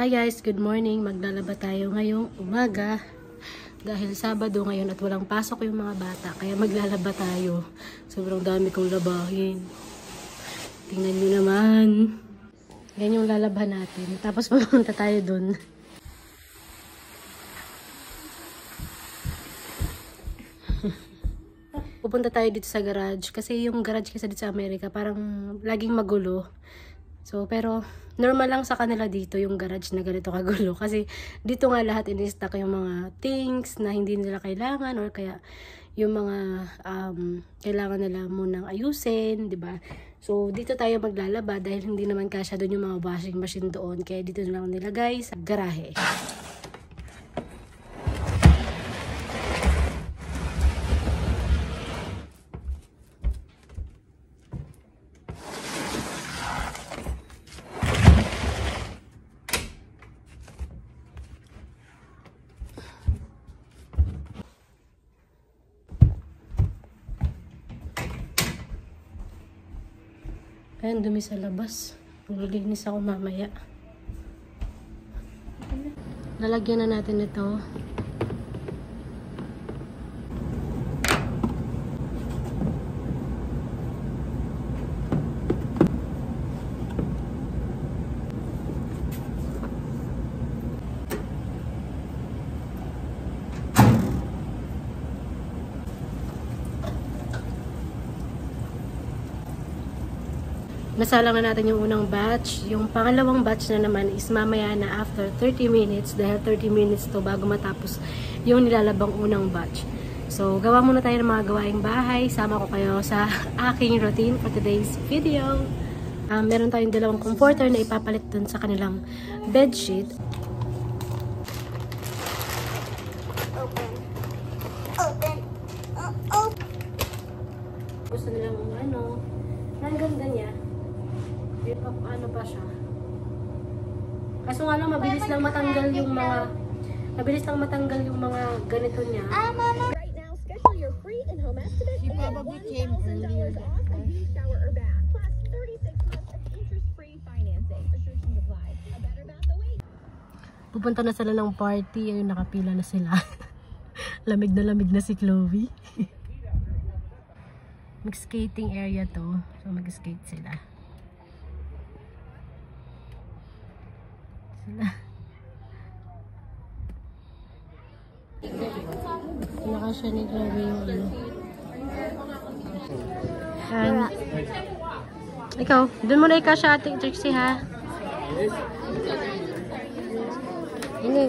Hi guys, good morning. Maglalaba tayo ngayong umaga. Dahil Sabado ngayon at walang pasok yung mga bata, kaya maglalaba tayo. Sobrang dami kong labahin. Tingnan nyo naman. Yan yung lalaban natin. Tapos pupunta tayo dun. Pupunta tayo dito sa garage. Kasi yung garage kasi dito sa Amerika, parang laging magulo. So, pero normal lang sa kanila dito yung garage na ganito kagulo. Kasi dito nga lahat in-stock yung mga things na hindi nila kailangan or kaya yung mga kailangan nila munang ayusin, 'di ba? So, dito tayo maglalaba dahil hindi naman kasya doon yung mga washing machine doon. Kaya dito na lang nilagay sa garahe. Ayan, dumi sa labas. Maglilinis ako mamaya. Lalagyan na natin ito. Nasalang na natin yung unang batch. Yung pangalawang batch na naman is mamaya na after 30 minutes. Dahil 30 minutes to bago matapos yung nilalabang unang batch. So, gawa muna tayo ng mga gawaing bahay. Sama ko kayo sa aking routine for today's video. Meron tayong dalawang comforter na ipapalit dun sa kanilang bedsheet. Gusto nilang ang ganda niya. Ano pa siya? Kaso nga lang, mabilis lang matanggal yung mga ganito niya. Right now, schedule your free in-home estimate. She probably came earlier. Off a new shower or bath. Plus 36 months of interest-free financing. Restrictions apply. A better bath awaits. Pupunta na sila ng party. Ayun, nakapila na sila. Lamig na si Chloe. Mag-skating area to. So, mag-skate sila. Nakasya ni Chloe yung ikaw, dun muna ikasya Ate Trixie ha. Ini.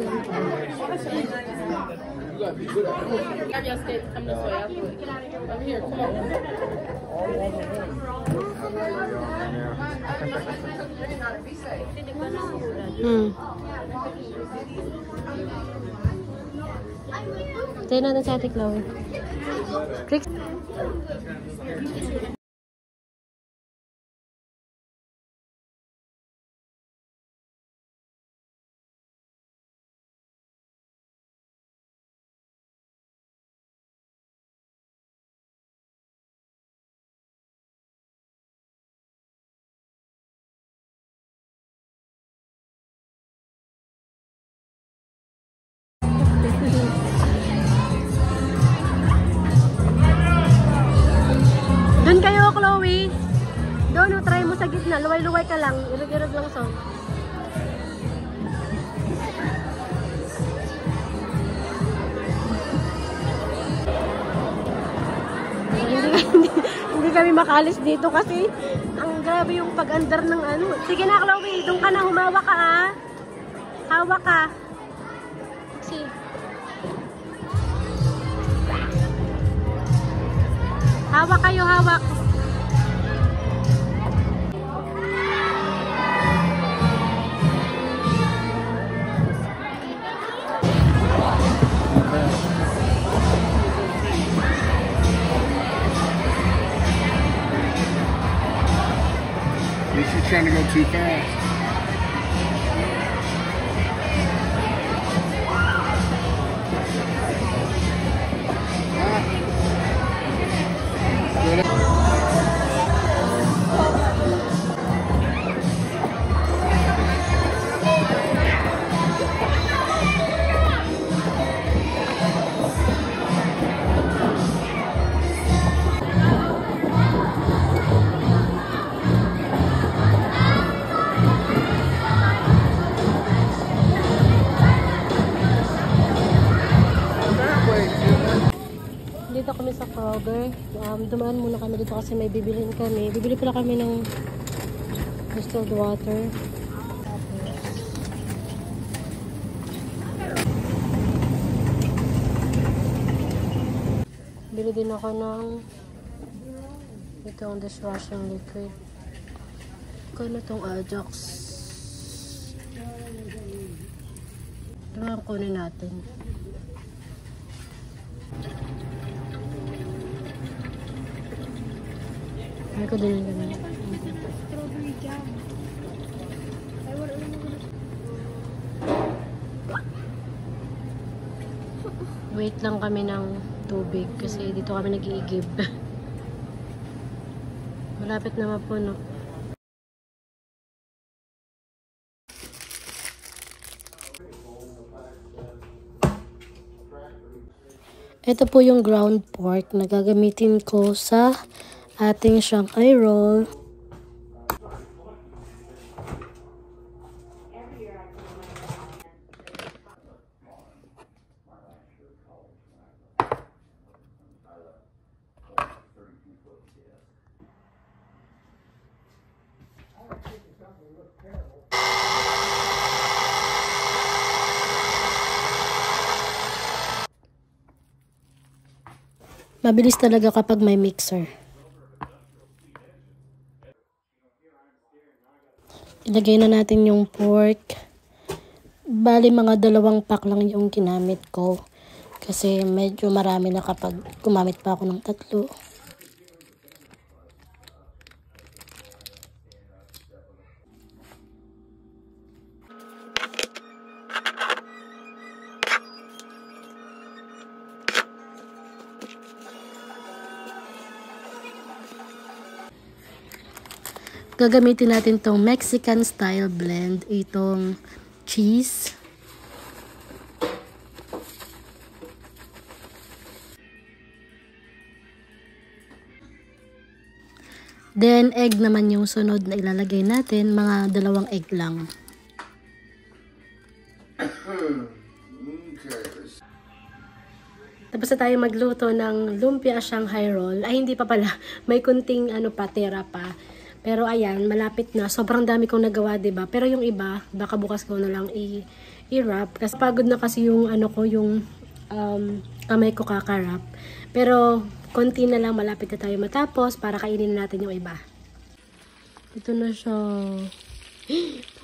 Tayo natin sa Ate Chloe. Click. Doon kayo, Chloe. Doon, try mo sa gitna. Luway-luway ka lang. Irog-irog lang so. Hindi kami makalis dito kasi ang grabe yung pag-andar ng ano. Sige na, Chloe. Doon ka na. Humawak ka, ha? Hawak ka. Sige. Hawak kayo, hawak. She's trying to go too fast. vlogger. Dumaan muna kami dito kasi may bibilin kami. Bibili pala kami ng distilled water. Bili din ako ng itong dishwashing liquid. Kano tong Ajax. Ito ang kunin natin. Ay ko din yung ganun. Strawberry jam. Wait lang kami ng tubig kasi dito kami nag-iigib. Malapit na mapuno. Ito po yung ground pork na gagamitin ko sa ating Shanghai roll. Mabilis talaga kapag may mixer. Ilagay na natin yung pork. Bali mga 2 pack lang yung ginamit ko. Kasi medyo marami na kapag gumamit pa ako ng 3. Gagamitin natin tong Mexican style blend, itong cheese. Then egg naman yung sunod na ilalagay natin, mga 2 egg lang. Tapos na tayo magluto ng lumpia Shanghai roll. Ay hindi pa pala, may kunting patera pa. Pero ayan, malapit na. Sobrang dami kong nagawa, 'di ba? Pero yung iba, baka bukas ko na lang i-wrap kasi pagod na kasi yung yung kamay ko kakarap. Pero konti na lang, malapit na tayo matapos para kainin natin yung iba. Ito na siya.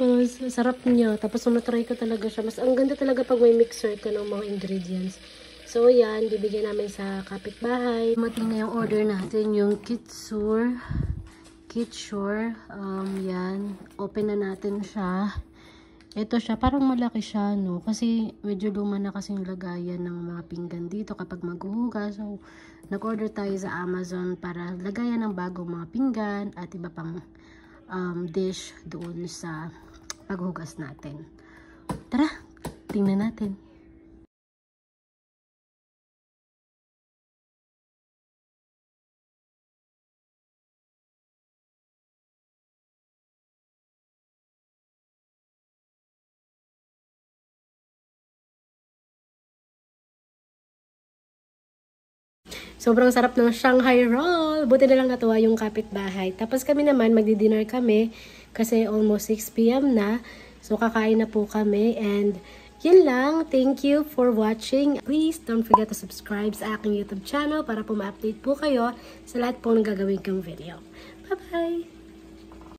Oh, sarap niya. Tapos try ko talaga siya. Mas ang ganda talaga pag may mixer ka ng mga ingredients. So yan, bibigyan namin sa kapitbahay. Mating na yung order natin, yung Kitsur. Yan. Open na natin siya. Ito siya, parang malaki siya, no? Kasi medyo luma na kasi yung lagayan ng mga pinggan dito kapag maghuhugas. So, nag-order tayo sa Amazon para lagayan ng bagong mga pinggan at iba pang dish doon sa paghugas natin. Tara, tingnan natin. Sobrang sarap ng Shanghai roll. Buti na lang natuwa yung kapitbahay. Tapos kami naman, magdi-dinner kami kasi almost 6 PM na. So kakain na po kami and yun lang. Thank you for watching. Please don't forget to subscribe sa aking YouTube channel para po ma-update po kayo sa lahat po ng gagawin kong video. Bye-bye!